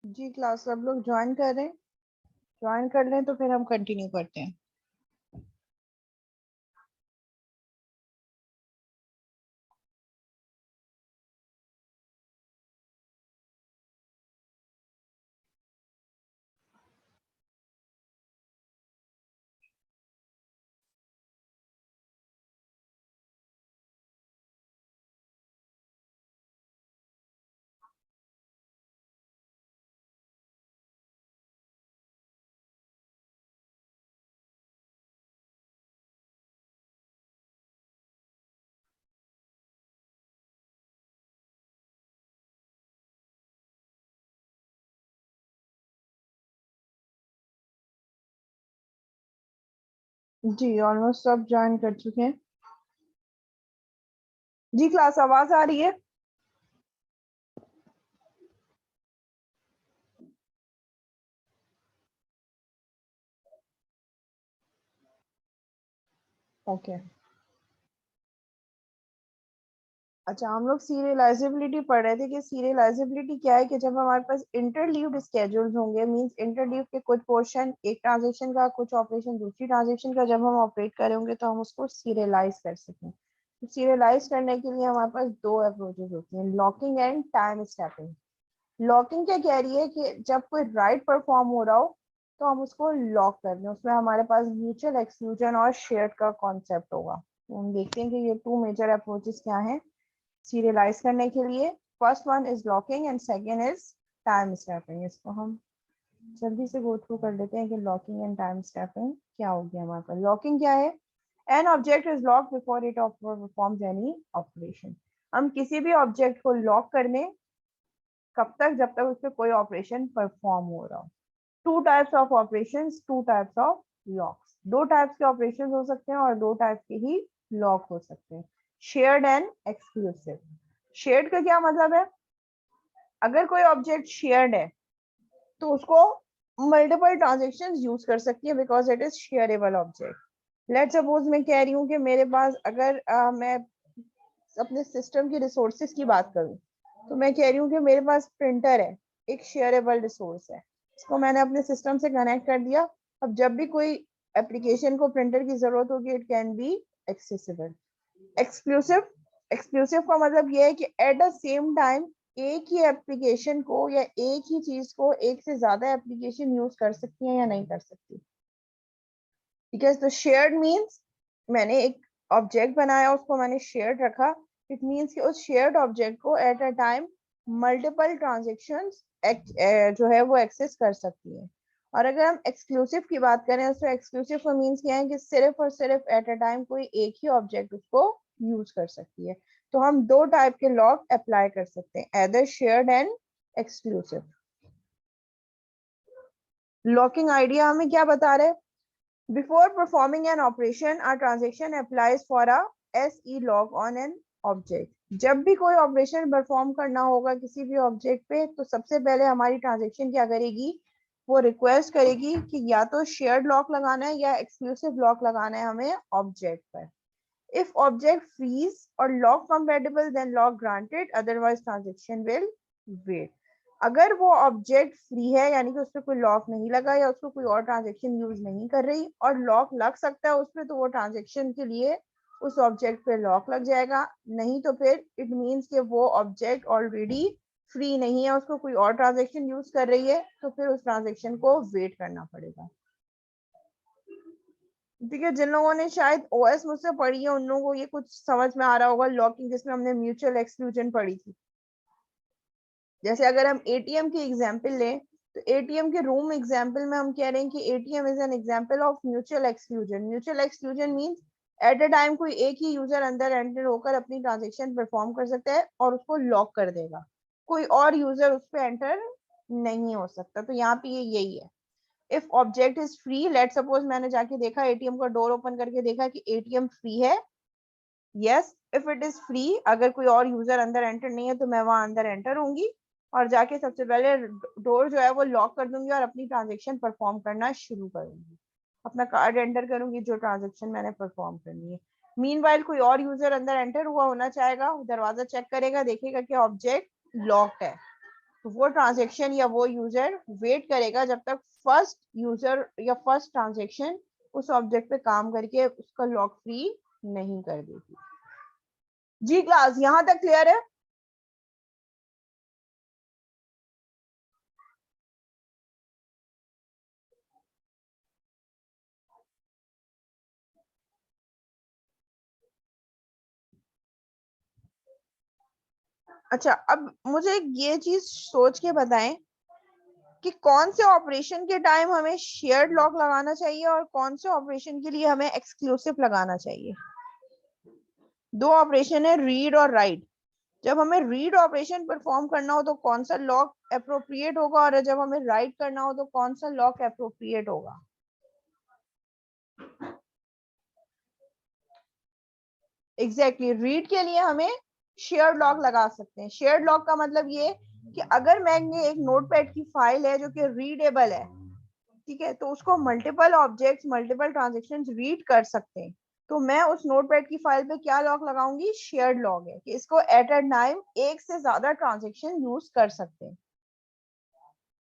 जी class सब लोग join कर रहे हैं। ज्वाइन कर लें तो फिर हम कंटिन्यू करते हैं। जी ऑलमोस्ट सब ज्वाइन कर चुके हैं। जी क्लास आवाज आ रही है? ओके। अच्छा, हम लोग सीरियलाइजेबिलिटी पढ़ रहे थे कि सीरियलाइजेबिलिटी क्या है, कि जब हमारे पास इंटरलीव्ड स्केड्यूल्स होंगे, मींस इंटरलीव के कुछ पोर्शन एक ट्रांजेक्शन का, कुछ ऑपरेशन दूसरी ट्रांजेक्शन का जब हम ऑपरेट करेंगे तो हम उसको सीरियलाइज कर सकें। तो सीरियलाइज करने के लिए हमारे पास दो अप्रोचेस होती हैं, locking and time stepping. Locking क्या कह रही है कि जब कोई राइट परफॉर्म हो रहा हो तो हम उसको लॉक कर दें, उसमें हमारे पास म्यूचुअल एक्सक्लूजन और शेयर्ड का कॉन्सेप्ट होगा। तो हम देखते हैं कि ये टू मेजर अप्रोचेस क्या हैं सीरियलाइज करने के लिए। First one is locking and second is time stepping. इसको हम जल्दी से गो थ्रू कर लेते हैं कि लॉकिंग एंड टाइम स्टैपिंग क्या होगी हमारे पास। लॉकिंग क्या है? An object is lock before it performs any operation. हम किसी भी ऑब्जेक्ट को लॉक कर दें कब तक? जब तक उस पर कोई ऑपरेशन परफॉर्म हो रहा हो। Two types of operation, two types of locks. दो टाइप्स के ऑपरेशन हो सकते हैं और दो टाइप्स के ही लॉक हो सकते हैं, शेयर्ड एंड एक्सक्लूसिव। शेयर्ड का क्या मतलब है? अगर कोई ऑब्जेक्ट शेयर्ड है तो उसको मल्टीपल ट्रांजेक्शन यूज कर सकती है because it is shareable object. Let suppose मैं कह रही हूँ कि मेरे पास अगर मैं अपने सिस्टम की रिसोर्सेज की बात करूँ तो मैं कह रही हूँ कि मेरे पास प्रिंटर है, एक शेयरेबल रिसोर्स है, इसको मैंने अपने सिस्टम से कनेक्ट कर दिया। अब जब भी कोई एप्लीकेशन को प्रिंटर की जरूरत होगी it can be accessible. Exclusive, exclusive का मतलब यह है कि एट द सेम टाइम एक ही एप्लीकेशन को या एक ही चीज को एक से ज्यादा एप्लीकेशन यूज कर सकती है या नहीं कर सकती। बिकॉज द शेयर्ड मीन्स मैंने एक ऑब्जेक्ट बनाया, उसको मैंने शेयर्ड रखा। इट मीन्स कि उस शेयर्ड ऑब्जेक्ट को at a time multiple transactions जो है वो एक्सेस कर सकती है। और अगर हम एक्सक्लूसिव की बात करें तो एक्सक्लूसिव का मीन्स क्या है कि सिर्फ और सिर्फ एट अ टाइम कोई एक ही ऑब्जेक्ट उसको यूज कर सकती है। तो हम दो टाइप के लॉक अप्लाई कर सकते हैं, either shared and exclusive. Locking idea हमें क्या बता रहे हैं? Before performing an operation, a transaction applies for a SE log on an object. जब भी कोई ऑपरेशन परफॉर्म करना होगा किसी भी ऑब्जेक्ट पे तो सबसे पहले हमारी ट्रांजेक्शन क्या करेगी? वो रिक्वेस्ट करेगी कि या तो शेयर्ड लॉक लगाना है या एक्सक्लूसिव लॉक लगाना है हमें ऑब्जेक्ट पर। If object freeze or lock compatible, then lock granted, otherwise transaction will wait. अगर वो ऑब्जेक्ट फ्री है यानी कि उस पर कोई लॉक नहीं लगा या उसको कोई और ट्रांजेक्शन यूज नहीं कर रही और लॉक लग सकता है उस पर, तो वो ट्रांजेक्शन के लिए उस ऑब्जेक्ट पे लॉक लग जाएगा। नहीं तो फिर इट मीन्स कि वो ऑब्जेक्ट ऑलरेडी फ्री नहीं है, उसको कोई और ट्रांजेक्शन यूज कर रही है, तो फिर उस ट्रांजेक्शन को वेट करना पड़ेगा। ठीक है, जिन लोगों ने शायद ओएस मुझसे पढ़ी है उन लोगों को ये कुछ समझ में आ रहा होगा। लॉकिंग जिसमें हमने म्यूचुअल एक्सक्लूजन पढ़ी थी, जैसे अगर हम एटीएम की एग्जांपल लें तो एटीएम के रूम एग्जांपल में हम कह रहे हैं कि ATM is an example of mutual exclusion. Mutual exclusion means at a time कोई एक ही यूजर अंदर एंटर होकर अपनी ट्रांजेक्शन परफॉर्म कर सकता है और उसको लॉक कर देगा, कोई और यूजर उस पर एंटर नहीं हो सकता। तो यहाँ पे ये यही है। If object is free, let suppose मैंने जाके देखा एटीएम का डोर ओपन करके देखा कि एटीएम फ्री है, yes if it is free, अगर कोई और यूजर अंदर एंटर नहीं है तो मैं वहां अंदर एंटर होंगी और जाके सबसे पहले डोर जो है वो लॉक कर दूंगी और अपनी ट्रांजेक्शन परफॉर्म करना शुरू करूंगी, अपना कार्ड एंटर करूंगी जो ट्रांजेक्शन मैंने परफॉर्म करनी है। मीनवाइल कोई और यूजर अंदर एंटर हुआ होना चाहेगा, दरवाजा चेक करेगा, देखेगा कि ऑब्जेक्ट लॉक्ड है, तो वो ट्रांजेक्शन या वो यूजर वेट करेगा जब तक फर्स्ट यूजर या फर्स्ट ट्रांजेक्शन उस ऑब्जेक्ट पे काम करके उसका लॉक फ्री नहीं कर देगी। जी क्लास यहां तक क्लियर है? अच्छा, अब मुझे ये चीज सोच के बताएं कि कौन से ऑपरेशन के टाइम हमें शेयर्ड लॉक लगाना चाहिए और कौन से ऑपरेशन के लिए हमें एक्सक्लूसिव लगाना चाहिए। दो ऑपरेशन है, रीड और राइट। जब हमें रीड ऑपरेशन परफॉर्म करना हो तो कौन सा लॉक अप्रोप्रिएट होगा, और जब हमें राइट करना हो तो कौन सा लॉक अप्रोप्रिएट होगा। एग्जैक्टली रीड के लिए हमें शेयर्ड लॉक लगा सकते हैं। शेयर्ड लॉक का मतलब ये कि अगर मैंने एक नोटपैड की फाइल है जो कि रीडेबल है, ठीक है, तो उसको multiple objects multiple transactions read कर सकते हैं, तो मैं उस नोटपैड की फाइल पे क्या लॉक लगाऊंगी, शेयर्ड लॉक है कि इसको एट अ टाइम एक से ज्यादा ट्रांजेक्शन यूज कर सकते हैं।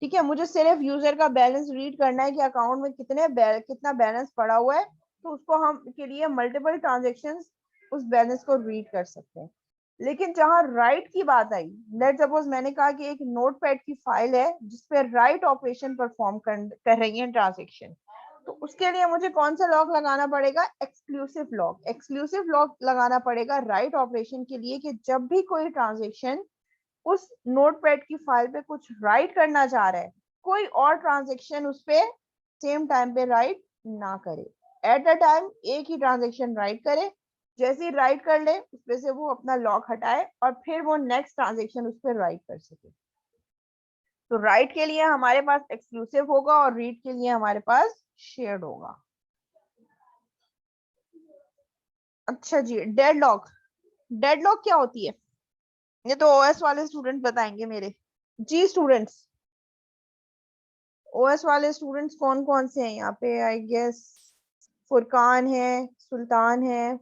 ठीक है, मुझे सिर्फ यूजर का बैलेंस रीड करना है कि अकाउंट में कितना बैलेंस पड़ा हुआ है, तो उसको हम के लिए मल्टीपल ट्रांजेक्शंस उस बैलेंस को रीड कर सकते हैं। लेकिन जहां राइट की बात आई, लेट सपोज मैंने कहा कि एक नोटपैड की फाइल है जिसपे राइट ऑपरेशन परफॉर्म कर रही है ट्रांजेक्शन, तो उसके लिए मुझे कौन सा लॉक लगाना पड़ेगा, एक्सक्लूसिव लॉक। एक्सक्लूसिव लॉक लगाना पड़ेगा राइट ऑपरेशन के लिए कि जब भी कोई ट्रांजेक्शन उस नोटपैड की फाइल पे कुछ राइट करना चाह रहा है, कोई और ट्रांजेक्शन उस पे सेम टाइम पे राइट ना करे, एट अ टाइम एक ही ट्रांजेक्शन राइट करे। जैसे ही राइट कर ले उसपे से वो अपना लॉक हटाए और फिर वो नेक्स्ट ट्रांजेक्शन उस पर राइट कर सके। तो राइट के लिए हमारे पास एक्सक्लूसिव होगा और रीड के लिए हमारे पास शेयर्ड होगा। अच्छा जी, डेडलॉक। डेडलॉक क्या होती है, ये तो ओएस वाले स्टूडेंट बताएंगे मेरे। जी स्टूडेंट्स, ओएस वाले स्टूडेंट्स कौन कौन से हैं यहाँ पे, आई गेस फुरकान है, सुल्तान है,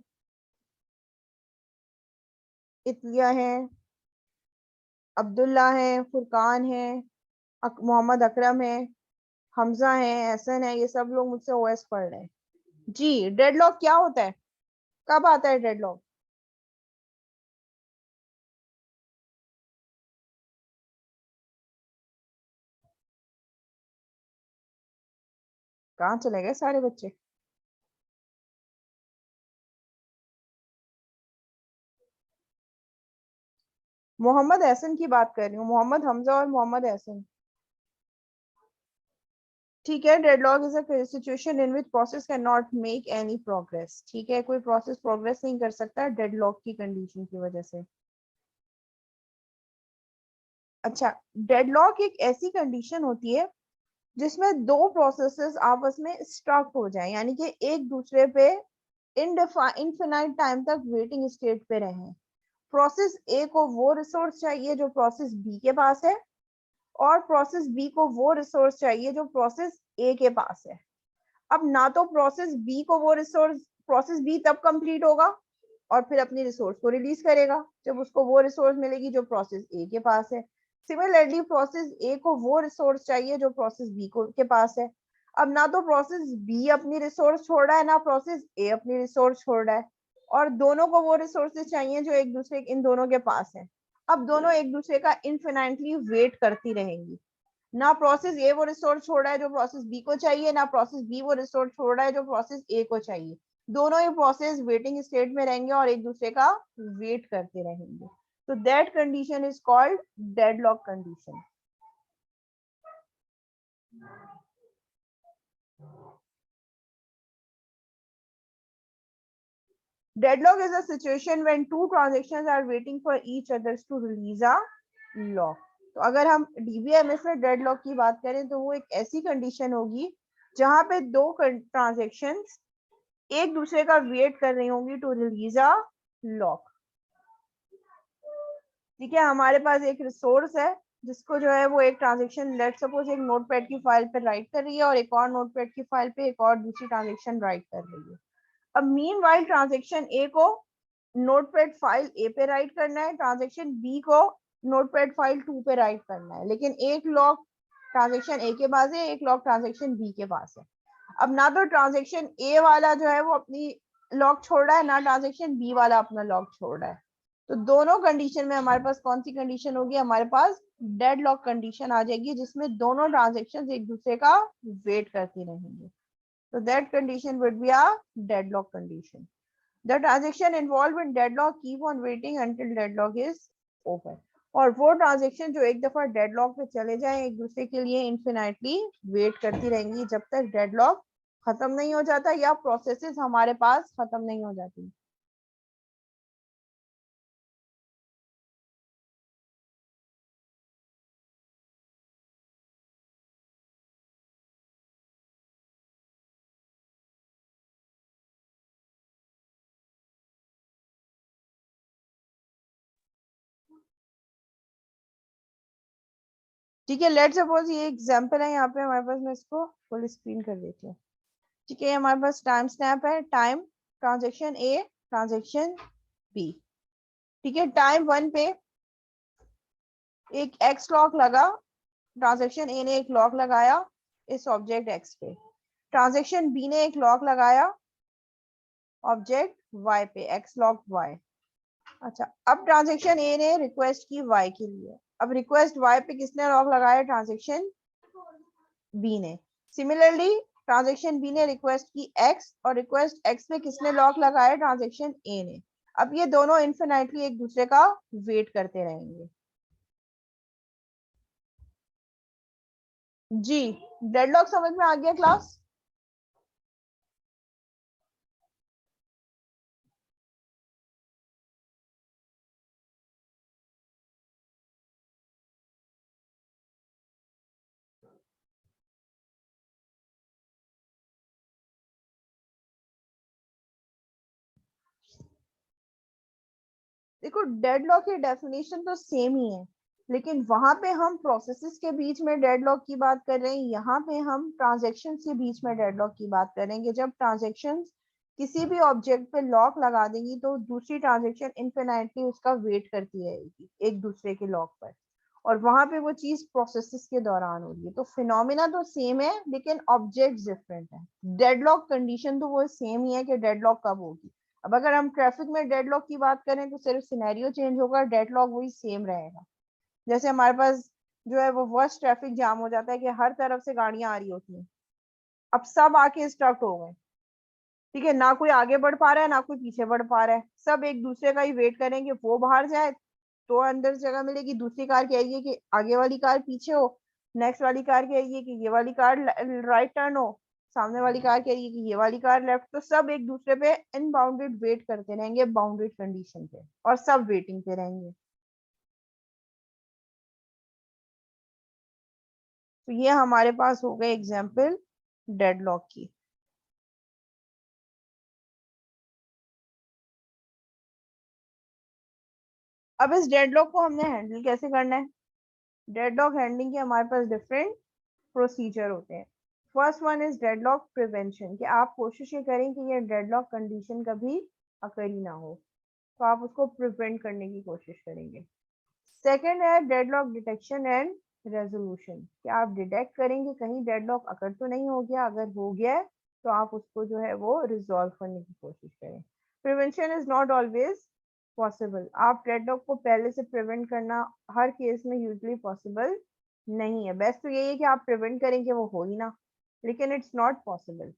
इतलिया है, अब्दुल्ला है, फुरकान है, मोहम्मद अकरम है, हमजा है, एहसन है, ये सब लोग मुझसे ओएस पढ़ रहे हैं। जी, डेडलॉक क्या होता है, कब आता है डेडलॉक? कहाँ चले गए सारे बच्चे? मोहम्मद एहसन की बात कर रही हूँ, मोहम्मद हमजा और मोहम्मद एहसन। ठीक है, deadlock is a situation in which process can not make any progress. ठीक है, कोई प्रोसेस प्रोग्रेस नहीं कर सकता डेडलॉक की कंडीशन की वजह से। अच्छा, डेडलॉक एक ऐसी कंडीशन होती है जिसमें दो प्रोसेसेस आपस में स्टक हो जाए, यानी कि एक दूसरे पे इनफिनाइट टाइम तक वेटिंग स्टेट पे रहें। प्रोसेस ए को वो रिसोर्स चाहिए जो प्रोसेस बी के पास है, और प्रोसेस बी को वो रिसोर्स चाहिए जो प्रोसेस ए के पास है। अब ना तो प्रोसेस बी को वो रिसोर्स, प्रोसेस बी तब कंप्लीट होगा और फिर अपनी रिसोर्स को रिलीज करेगा जब उसको वो रिसोर्स मिलेगी जो प्रोसेस ए के पास है। सिमिलरली प्रोसेस ए को वो रिसोर्स चाहिए जो प्रोसेस बी को के पास है। अब ना तो प्रोसेस बी अपनी रिसोर्स छोड़ रहा है ना प्रोसेस ए अपनी रिसोर्स छोड़ रहा है, और दोनों को वो रिसोर्सेज चाहिए जो एक दूसरे इन दोनों के पास है। अब दोनों एक दूसरे का इनफिनाइटली वेट करती रहेंगी। ना प्रोसेस ए वो रिसोर्स छोड़ रहा है जो प्रोसेस बी को चाहिए, ना प्रोसेस बी वो रिसोर्स छोड़ रहा है जो प्रोसेस ए को चाहिए। दोनों ही प्रोसेस वेटिंग स्टेट में रहेंगे और एक दूसरे का वेट करते रहेंगे। तो that condition is called deadlock condition. Deadlock is a situation when two transactions are waiting for each others to release a lock. तो अगर हम डीबीएमएस में डेडलॉक की बात करें तो वो एक ऐसी कंडीशन होगी जहां पे दो ट्रांजेक्शंस एक दूसरे का वेट कर रही होंगी टू रिलीज अ लॉक। ठीक है, हमारे पास एक रिसोर्स है जिसको जो है वो एक ट्रांजेक्शन लेट सपोज एक नोटपैड की फाइल पे राइट कर रही है और एक और नोटपैड की फाइल पे एक और दूसरी ट्रांजेक्शन राइट कर रही है। अब मीन वाइल ट्रांजेक्शन ए को नोटपैड फाइल ए पे राइट करना है, ट्रांजेक्शन बी को नोटपैड फाइल 2 पे राइट करना है, लेकिन एक लॉक ट्रांजेक्शन ए के पास है, एक लॉक ट्रांजेक्शन बी के पास है। अब ना तो ट्रांजेक्शन ए वाला जो है वो अपनी लॉक छोड़ रहा है, ना ट्रांजेक्शन बी वाला अपना लॉक छोड़ रहा है। तो दोनों कंडीशन में हमारे पास कौन सी कंडीशन होगी, हमारे पास डेड लॉक कंडीशन आ जाएगी, जिसमें दोनों ट्रांजेक्शन एक दूसरे का वेट करती रहेंगे। तो that condition would be a deadlock condition. The transaction involved in deadlock keep on waiting until deadlock is over. और वो ट्रांजेक्शन जो एक दफा डेडलॉक पे चले जाएं एक दूसरे के लिए इन्फिनाइटली वेट करती रहेंगी जब तक डेडलॉक खत्म नहीं हो जाता या प्रोसेसेस हमारे पास खत्म नहीं हो जाती। ठीक है, लेट सपोज ये एग्जांपल है, यहाँ पे हमारे पास, मैं इसको फुल स्क्रीन कर देती हूँ। ठीक है, हमारे पास टाइम स्नैप है, time transaction A transaction B. ठीक है, टाइम 1 पे एक एक्स लॉक लगा, ट्रांजेक्शन ए ने एक लॉक लगाया इस ऑब्जेक्ट एक्स पे, ट्रांजेक्शन बी ने एक लॉक लगाया ऑब्जेक्ट वाई पे, एक्स लॉक वाई। अच्छा, अब ट्रांजेक्शन ए ने रिक्वेस्ट की वाई के लिए, अब रिक्वेस्ट वाई पे किसने लॉक लगाया, ट्रांजेक्शन बी ने। सिमिलरली ट्रांजेक्शन बी ने रिक्वेस्ट की एक्स, और रिक्वेस्ट एक्स पे किसने लॉक लगाया, ट्रांजेक्शन ए ने। अब ये दोनों इन्फिनाइटली एक दूसरे का वेट करते रहेंगे। जी, डेडलॉक समझ में आ गया क्लास? देखो, डेडलॉक की डेफिनेशन तो सेम ही है, लेकिन वहां पे हम प्रोसेसेस के बीच में डेडलॉक की बात कर रहे हैं, यहाँ पे हम ट्रांजेक्शन के बीच में डेडलॉक की बात करेंगे। जब ट्रांजेक्शन किसी भी ऑब्जेक्ट पे लॉक लगा देंगी तो दूसरी ट्रांजेक्शन इनफिनिटली उसका वेट करती रहेगी एक दूसरे के लॉक पर, और वहां पे वो चीज प्रोसेसेस के दौरान हो रही है। तो फिनोमिना तो सेम है, लेकिन ऑब्जेक्ट डिफरेंट है। डेडलॉक कंडीशन तो वो सेम ही है कि डेडलॉक कब होगी। अब अगर हम ट्रैफिक में डेडलॉक की बात करें तो सिर्फ सिनेरियो चेंज होगा, डेडलॉक वही सेम रहेगा। जैसे हमारे पास जो है वो वर्स्ट ट्रैफिक जाम हो जाता है कि हर तरफ से गाड़ियां आ रही होती हैं, अब सब आके स्टक हो गए। ठीक है, ना कोई आगे बढ़ पा रहा है ना कोई पीछे बढ़ पा रहा है, सब एक दूसरे का ही वेट करेंगे, वो बाहर जाए तो अंदर जगह मिलेगी, दूसरी कार कहेगी कि आगे वाली कार पीछे हो, नेक्स्ट वाली कार कहेगी कि ये वाली कार राइट टर्न हो, सामने वाली कार कहेगी कि ये वाली कार लेफ्ट। तो सब एक दूसरे पे इनबाउंडेड वेट करते रहेंगे बाउंडेड कंडीशन पे, और सब वेटिंग पे रहेंगे। तो ये हमारे पास हो गए एग्जाम्पल डेडलॉक की। अब इस डेडलॉक को हमने हैंडल कैसे करना है? डेडलॉक हैंडलिंग के हमारे पास डिफरेंट प्रोसीजर होते हैं। First one is deadlock prevention, कि आप कोशिश ये करें कि ये डेडलॉक कंडीशन कभी अकर ही ना हो, तो आप उसको प्रिवेंट करने की कोशिश करेंगे। सेकेंड है डेडलॉक डिटेक्शन एंड रेजोल्यूशन, कि आप डिटेक्ट करेंगे कहीं डेडलॉक अकर तो नहीं हो गया, अगर हो गया है तो आप उसको जो है वो रिजॉल्व करने की कोशिश करें। Prevention is not always possible, आप डेडलॉक को पहले से प्रिवेंट करना हर केस में यूजली पॉसिबल नहीं है। बेस्ट तो यही है कि आप प्रिवेंट करेंगे वो हो ही ना, लेकिन it's not possible.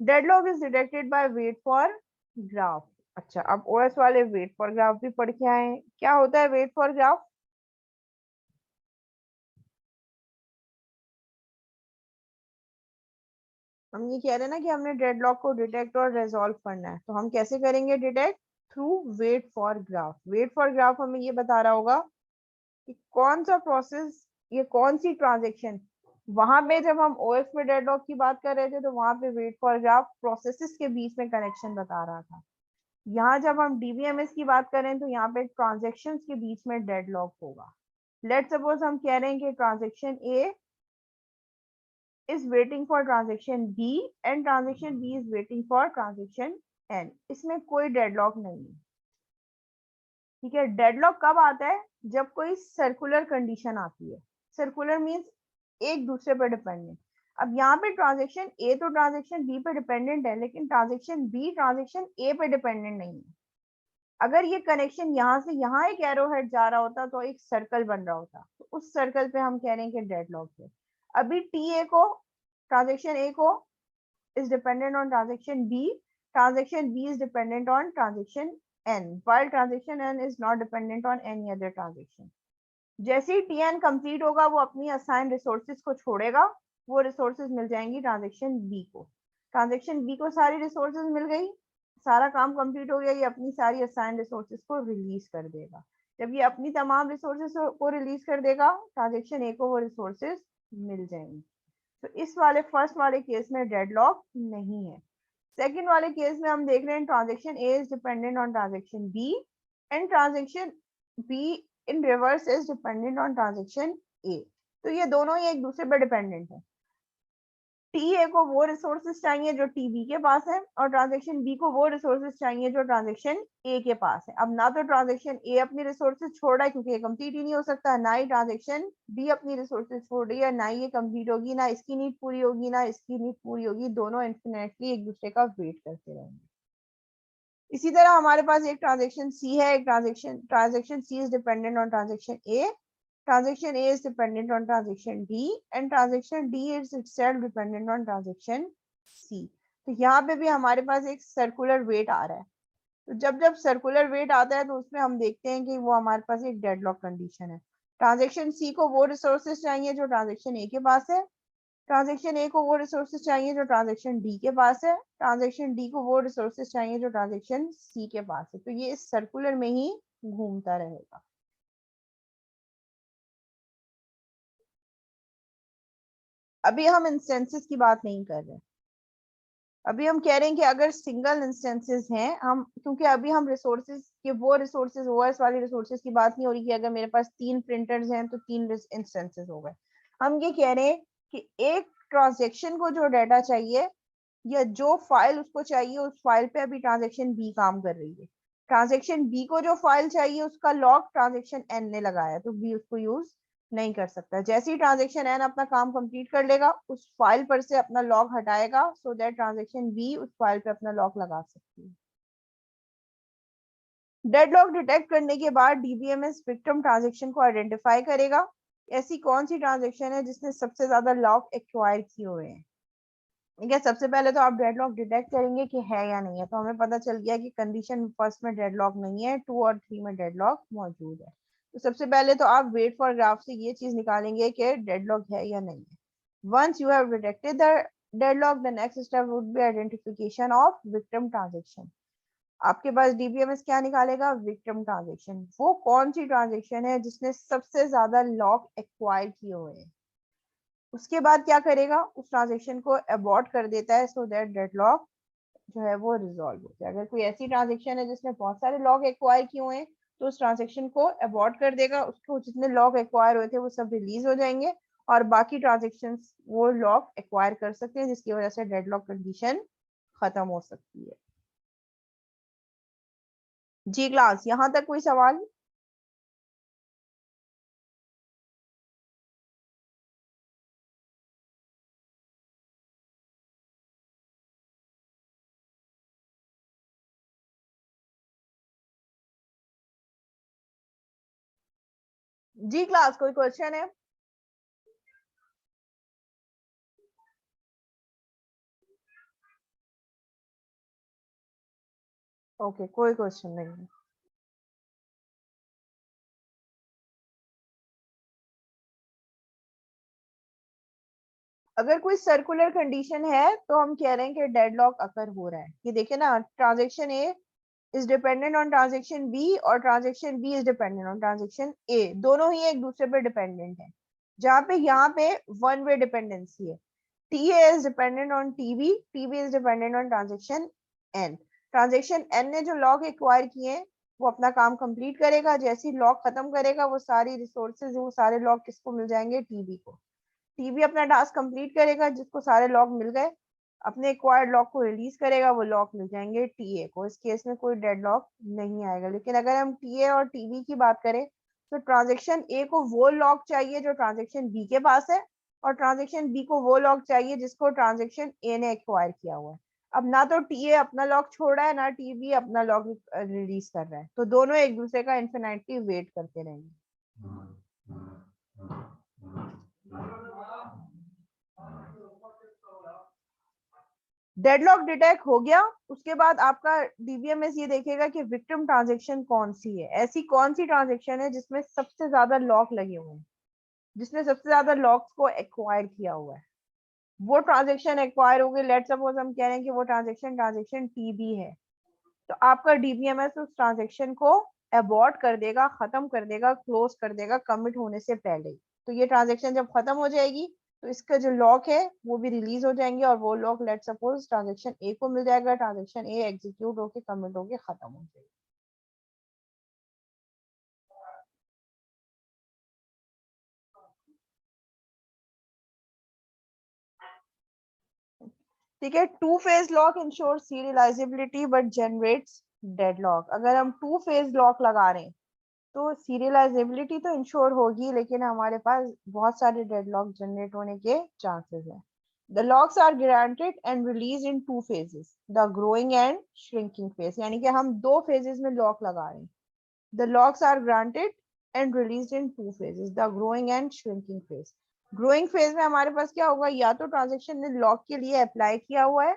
Deadlock is detected by weight for graph. अच्छा, अब ओएस वाले वेट फॉर ग्राफ भी पढ़ के आए, क्या होता है वेट फॉर ग्राफ? हम ये कह रहे हैं ना कि हमने डेडलॉक को डिटेक्ट और रिजॉल्व करना है, तो हम कैसे करेंगे detect? Through wait for graph. Wait for graph हमें ये बता रहा होगा कि कौन सा प्रोसेस, ये कौन सी ट्रांजेक्शन, वहां पे जब हम ओएस में डेडलॉक की बात कर रहे थे तो वहां पे वेट फॉर ग्राफ प्रोसेसेस के बीच में कनेक्शन बता रहा था। यहाँ जब हम डीबीएमएस की बात करें तो यहाँ पे ट्रांजेक्शन के बीच में डेडलॉक होगा। लेट सपोज हम कह रहे हैं कि transaction A is waiting for transaction B and transaction B is waiting for transaction N, इसमें कोई डेडलॉक नहीं है। ठीक है, डेडलॉक कब आता है? जब कोई सर्कुलर कंडीशन आती है, सर्कुलर मींस एक दूसरे पर डिपेंडेंट। अब यहाँ पे ट्रांजेक्शन ए तो ट्रांजेक्शन बी पे डिपेंडेंट है, लेकिन ट्रांजेक्शन बी ट्रांजेक्शन ए पे डिपेंडेंट नहीं है। अगर ये कनेक्शन यहाँ से यहाँ एक एरो हेड जा रहा होता तो एक सर्कल बन रहा होता, तो उस सर्कल पे हम कह रहे हैं कि डेडलॉक है। अभी टी ए को, ट्रांजेक्शन ए को is dependent on transaction B. Transaction B is dependent on transaction N, while transaction N is not dependent on any other transaction. जैसे ही TN कंप्लीट होगा वो अपनी असाइन रिसोर्सेज को छोड़ेगा, वो रिसोर्सेज मिल जाएंगी ट्रांजेक्शन B को। ट्रांजेक्शन B को सारी रिसोर्सेज मिल गई, सारा काम कंप्लीट हो गया, ये अपनी सारी असाइन रिसोर्सेज को रिलीज कर देगा। जब ये अपनी तमाम रिसोर्सेज को रिलीज कर देगा, ट्रांजेक्शन ए को वो रिसोर्सेज मिल जाएंगी। तो इस वाले फर्स्ट वाले केस में डेडलॉक नहीं है। सेकंड वाले केस में हम देख रहे हैं transaction A is dependent on transaction B and transaction B in reverse is dependent on transaction A. तो ये दोनों ही एक दूसरे पर डिपेंडेंट है। टी ए को वो रिसोर्सेज चाहिए जो टी बी के पास है, और ट्रांजेक्शन बी को वो रिसोर्सेज चाहिए जो ट्रांजेक्शन ए के पास है। अब ना तो ट्रांजेक्शन ए अपनी रिसोर्सेज छोड़ रहा है क्योंकि ये कंप्लीट ही नहीं हो सकता, ना ही ट्रांजेक्शन बी अपनी रिसोर्सेज छोड़ रही है, ना ही ये कंप्लीट होगी, ना इसकी नीड पूरी होगी ना इसकी नीड पूरी होगी, दोनों इन्फिनेटली एक दूसरे का वेट करते रहेंगे। इसी तरह हमारे पास एक ट्रांजेक्शन सी है, एक transaction C is dependent on transaction A, transaction A is dependent on transaction D and transaction D is itself dependent on transaction C। तो यहाँ पे भी हमारे पास एक सर्कुलर वेट आ रहा है। तो जब जब सर्कुलर वेट आता है तो उसमें हम देखते हैं कि वो हमारे पास एक डेडलॉक कंडीशन है। ट्रांजेक्शन सी को वो रिसोर्सेज चाहिए जो ट्रांजेक्शन ए के पास है, ट्रांजेक्शन ए को वो रिसोर्सेज चाहिए जो ट्रांजेक्शन डी के पास है, ट्रांजेक्शन डी को वो रिसोर्सेज चाहिए जो ट्रांजेक्शन सी के पास है। तो ये इस सर्कुलर में ही घूमता रहेगा। अभी हम इंस्टेंसेस की बात नहीं कर रहे, अभी हम कह रहे हैं कि अगर सिंगल इंस्टेंसेस हैं, हम क्योंकि अभी हम रिसोर्सेज के वो रिसोर्सेज ओएस वाली रिसोर्सेज की बात नहीं हो रही कि अगर मेरे पास 3 प्रिंटर्स हैं तो 3 इंस्टेंसेस हो गए। हम ये कह रहे हैं कि एक ट्रांजेक्शन को जो डाटा चाहिए या जो फाइल उसको चाहिए, उस फाइल पे अभी ट्रांजेक्शन बी काम कर रही है। ट्रांजेक्शन बी को जो फाइल चाहिए उसका लॉक ट्रांजेक्शन एन ने लगाया, तो बी उसको यूज नहीं कर सकता। जैसे ही ट्रांजेक्शन एन अपना काम कंप्लीट कर लेगा, उस फाइल पर से अपना लॉक हटाएगा सो दैट ट्रांजेक्शन बी उस फाइल पे अपना लॉक लगा सकती है। डेडलॉक डिटेक्ट करने के बाद डीबीएमएस विक्टिम ट्रांजेक्शन को आइडेंटिफाई करेगा। ऐसी कौन सी ट्रांजेक्शन है जिसने सबसे ज्यादा लॉक एक्वायर किए हुए हैं। ठीक है, सबसे पहले तो आप डेडलॉक डिटेक्ट करेंगे कि है या नहीं है। तो हमें पता चल गया कि कंडीशन फर्स्ट में डेडलॉक नहीं है, 2 और 3 में डेडलॉक मौजूद है। तो सबसे पहले तो आप वेट फॉर ग्राफ से ये चीज निकालेंगे कि डेडलॉक है या नहीं है। Once you have detected the deadlock, the next step would be identification of victim transaction. आपके पास डीबीएमएस क्या निकालेगा, विक्टिम ट्रांजेक्शन। वो कौन सी ट्रांजेक्शन है जिसने सबसे ज्यादा लॉक एक्वायर किए हुए हैं। उसके बाद क्या करेगा, उस ट्रांजेक्शन को अबॉर्ट कर देता है सो दैट डेडलॉक जो है वो रिजॉल्व हो जाए। अगर कोई ऐसी ट्रांजेक्शन है जिसने बहुत सारे लॉग एक्वायर किए हुए हैं तो उस ट्रांजेक्शन को अबॉर्ट कर देगा, उसको जितने लॉग एक्वायर हुए थे वो सब रिलीज हो जाएंगे और बाकी ट्रांजेक्शन वो लॉग एक्वायर कर सकते हैं, जिसकी वजह से डेडलॉक कंडीशन खत्म हो सकती है। जी क्लास, यहाँ तक कोई सवाल। जी क्लास, कोई क्वेश्चन है। ओके, कोई क्वेश्चन नहीं है। अगर कोई सर्कुलर कंडीशन है तो हम कह रहे हैं कि डेडलॉक अकर हो रहा है। ये देखिए ना, transaction A is dependent on transaction B और transaction B is dependent on transaction A, दोनों ही एक दूसरे पे डिपेंडेंट है। जहाँ पे यहाँ पे वन वे डिपेंडेंसी है। T A is dependent on TB, TB is dependent on transaction N. Transaction N ने जो लॉग एक्वायर किए हैं वो अपना काम कंप्लीट करेगा, जैसे ही लॉग खत्म करेगा वो सारी रिसोर्सेज, वो सारे लॉग किसको मिल जाएंगे, टीबी को। टीबी अपना टास्क कंप्लीट करेगा, जिसको सारे लॉग मिल गए, अपने एक्वायर्ड लॉक को रिलीज करेगा, वो लॉक मिल जाएंगे टीए को। इस केस में कोई डेड लॉक नहीं आएगा। लेकिन अगर हम टीए और टीबी की बात करें तो ट्रांजेक्शन ए को वो लॉक चाहिए जो ट्रांजेक्शन बी के पास है, और ट्रांजेक्शन बी को वो लॉक चाहिए जिसको ट्रांजेक्शन ए ने एक्वायर किया हुआ है। अब ना तो टी ए अपना लॉक छोड़ रहा है, ना टी बी अपना लॉक रिलीज कर रहा है, तो दोनों एक दूसरे का इन्फिनिटली वेट करते रहेंगे। डेडलॉक डिटेक्ट हो गया, उसके बाद आपका डीबीएमएस ये देखेगा कि विक्टिम ट्रांजेक्शन कौन सी है, ऐसी कौन सी ट्रांजेक्शन है जिसमें सबसे ज्यादा लॉक लगे हुए हैं, जिसने सबसे ज्यादा लॉक्स को एक्वायर किया हुआ है, वो ट्रांजेक्शन एक्वायर होगी। लेट सपोज हम कह रहे हैं कि वो ट्रांजेक्शन टीबी है, तो आपका डीबीएमएस उस ट्रांजेक्शन को अबॉर्ट कर देगा, खत्म कर देगा, क्लोज कर देगा कमिट होने से पहले। तो ये ट्रांजेक्शन जब खत्म हो जाएगी तो इसका जो लॉक है वो भी रिलीज हो जाएंगे, और वो लॉक लेट सपोज ट्रांजेक्शन ए को मिल जाएगा, ट्रांजेक्शन ए एग्जीक्यूट होके कमिट होके खत्म हो जाएगी। ठीक है, two phase lock ensure serialisability but generates deadlock. अगर हम टू फेज लॉक लगा रहे हैं तो सीरियलाइजेबिलिटी तो इंश्योर होगी, लेकिन हमारे पास बहुत सारे डेडलॉक जनरेट होने के चांसेस हैं। The locks are granted and release in two phases, the growing and shrinking phase, यानी कि हम दो फेजेस में लॉक लगा रहे हैं। The locks are granted and release in two phases, the growing and shrinking phase. Growing phase में हमारे पास क्या होगा, या तो ट्रांजेक्शन ने लॉक के लिए अप्लाई किया हुआ है,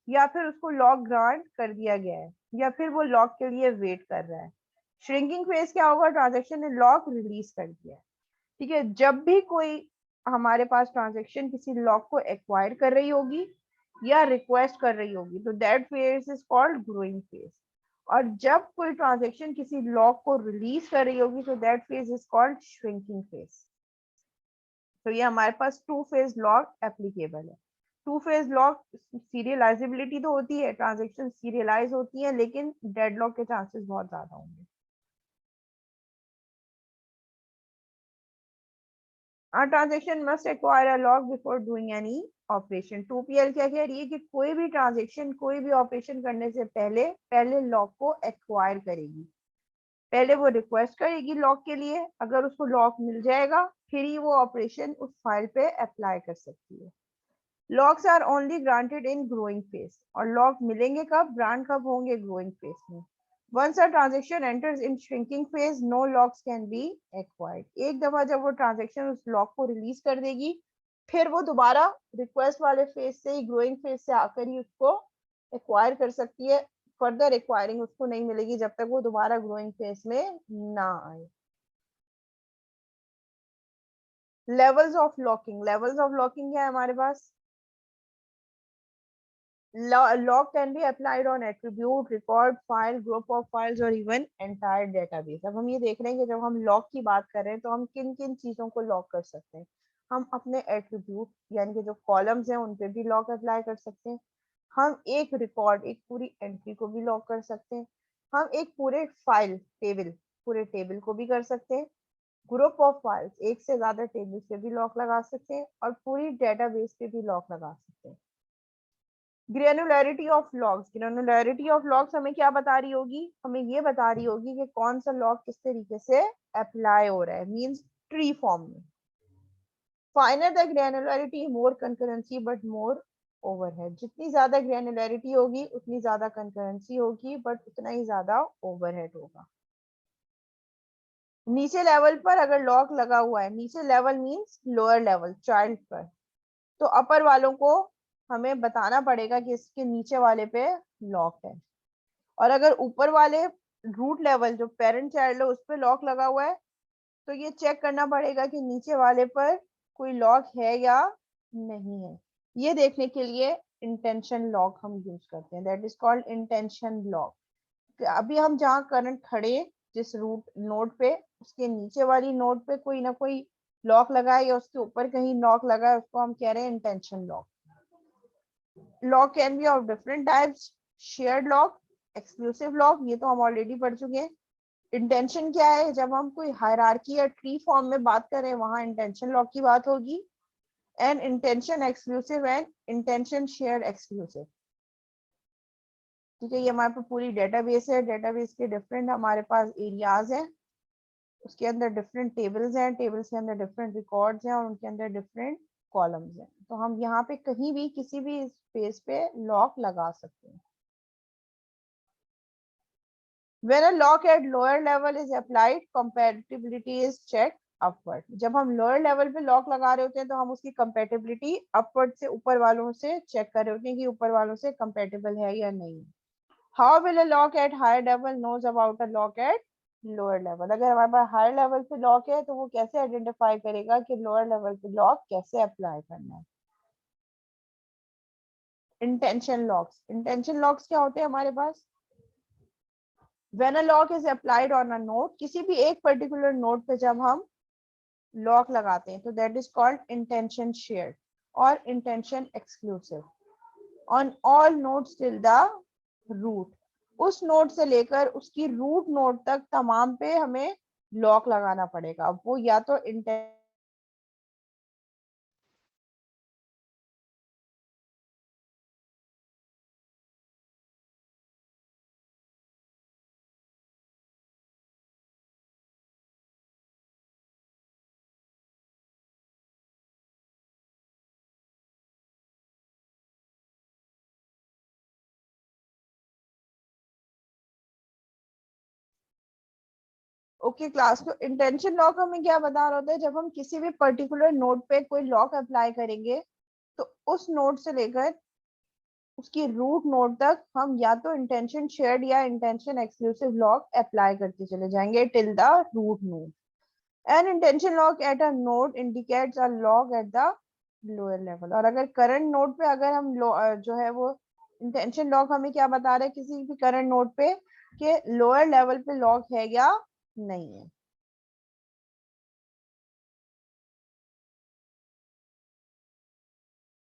या फिर उसको लॉक ग्रांट कर दिया गया है, या फिर वो लॉक के लिए वेट कर रहा है। श्रिंकिंग फेज क्या होगा, ट्रांजेक्शन ने लॉक रिलीज कर दिया है। ठीक है, जब भी कोई हमारे पास ट्रांजेक्शन किसी लॉक को एक्वायर कर रही होगी या रिक्वेस्ट कर रही होगी, तो that phase is called growing phase. और जब कोई ट्रांजेक्शन किसी लॉक को रिलीज कर रही होगी तो that phase is called shrinking phase. तो ये हमारे पास टू फेज लॉक एप्लीकेबल है। टू फेज लॉक सीरियलाइजेबिलिटी तो होती है, ट्रांजेक्शन सीरियलाइज होती है, लेकिन डेडलॉक के चांसेस बहुत ज्यादा होंगे। A transaction must acquire a lock before doing any operation. 2PL क्या कह रही है कि कोई भी ट्रांजेक्शन कोई भी ऑपरेशन करने से पहले पहले लॉक को एक्वायर करेगी, पहले वो रिक्वेस्ट करेगी लॉक के लिए, अगर उसको लॉक मिल जाएगा फिर ही वो ऑपरेशन उस फाइल पे अप्लाई कर सकती है। Locks are only granted in growing phase, और लॉक मिलेंगे कब, ग्रांट कब होंगे, ग्रोइंग फेज में। Once a transaction enters in shrinking phase, no locks can be acquired. एक दफा जब वो ट्रांजेक्शन उस लॉक को रिलीज कर देगी, फिर वो दोबारा रिक्वेस्ट वाले फेज से ही, ग्रोइंग फेज से आकर ही उसको एक्वायर कर सकती है। फर्दर एक्वायरिंग उसको नहीं मिलेगी जब तक वो दोबारा ग्रोइंग फेज में ना आए। Levels of locking, levels of locking क्या है हमारे पास, lock can be applied on attribute, record, file, group of files or even entire database। अब हम ये देख रहे हैं कि जब हम लॉक की बात कर रहे हैं तो हम किन किन चीजों को लॉक कर सकते हैं। हम अपने एट्रीब्यूट यानी कि जो कॉलम्स हैं उन पे भी लॉक अप्लाई कर सकते हैं। हम एक रिकॉर्ड, एक पूरी एंट्री को भी लॉक कर सकते हैं। हम एक पूरे फाइल टेबल, पूरे टेबल को भी कर सकते हैं। ग्रुप ऑफ फाइल्स, एक से ज्यादा टेबल पे भी लॉक लगा सकते हैं, और पूरी डेटाबेस पे भी लॉक लगा सकते हैं। ग्रेनुलरिटी ऑफ लॉग्स, ग्रेनुलरिटी ऑफ लॉग्स हमें क्या बता रही होगी, हमें ये बता रही होगी कि कौन सा लॉग किस तरीके से अप्लाई हो रहा है, मींस ट्री फॉर्म में। Finer the granularity more concurrency but more overhead, जितनी ज्यादा ग्रेनुलरिटी होगी उतनी ज्यादा कंकरेंसी होगी बट उतना ही ज्यादा ओवरहेड होगा। नीचे लेवल पर अगर लॉक लगा हुआ है, नीचे level means lower level child पर, तो अपर वालों को हमें बताना पड़ेगा कि इसके नीचे वाले पे लॉक है। और अगर ऊपर वाले रूट लेवल जो पेरेंट चाइल्ड है उस पर लॉक लगा हुआ है, तो ये चेक करना पड़ेगा कि नीचे वाले पर कोई लॉक है या नहीं है। ये देखने के लिए इंटेंशन लॉक हम यूज करते हैं, that is called intention lock. अभी हम जहाँ करंट खड़े, जिस रूट नोड पे, उसके नीचे वाली नोड पे कोई ना कोई लॉक लगा है या उसके ऊपर कहीं लॉक लगा है, उसको हम कह रहे हैं intention lock. Lock can be of different types, shared lock, exclusive lock, ये तो हम ऑलरेडी पढ़ चुके हैं। इंटेंशन क्या है, जब हम कोई हायरार्की या ट्री फॉर्म में बात करें वहां इंटेंशन लॉक की बात होगी। And intention exclusive and intention shared exclusive. ठीक है, ये हमारे पास पूरी डेटाबेस है, डेटाबेस के डिफरेंट हमारे पास एरियाज हैं। उसके अंदर डिफरेंट टेबल्स हैं, टेबल्स के अंदर डिफरेंट रिकॉर्ड्स हैं और उनके अंदर डिफरेंट कॉलम्स हैं। तो हम यहाँ पे कहीं भी किसी भी स्पेस पे लॉक लगा सकते हैं। When a lock at lower level is applied, compatibility is checked upward. जब हम लोअर लेवल पे लॉक लगा रहे होते हैं तो हम उसकी कंपेटिबिलिटी अपवर्ड से, ऊपर वालों से चेक कर रहे होते हैं कि ऊपर वालों से कंपेटिबल है या नहीं। How will a lock at higher level knows about a lock at lower level? अगर हमारे पास हायर लेवल पे लॉक है तो वो कैसे आइडेंटिफाई करेगा कि लोअर लेवल पे लॉक कैसे अप्लाई करना है। इंटेंशन लॉक्स, इंटेंशन लॉक्स क्या होते हैं हमारे पास? When a lock is applied on a node, किसी भी एक पर्टिकुलर नोड पे जब हम लॉक लगाते हैं तो that is called intention shared और intention exclusive on all nodes till the root. उस नोड से लेकर उसकी रूट नोड तक तमाम पे हमें लॉक लगाना पड़ेगा। वो या तो इंटेंशन ओके क्लास, तो इंटेंशन लॉक हमें क्या बता रहा होता है? जब हम किसी भी पर्टिकुलर नोड पे कोई लॉक अप्लाई करेंगे तो उस नोड से लेकर उसकी रूट नोड तक हम या तो इंटेंशन शेयर्ड या इंटेंशन एक्सक्लूसिव लॉक अप्लाई करते चले जाएंगे till the root node. An intention lock at a node indicates a lock at the lower level. और अगर करंट नोड पे अगर हम जो है वो इंटेंशन लॉक हमें क्या बता रहे हैं किसी भी करंट नोड पे कि लोअर लेवल पे लॉक है या नहीं है।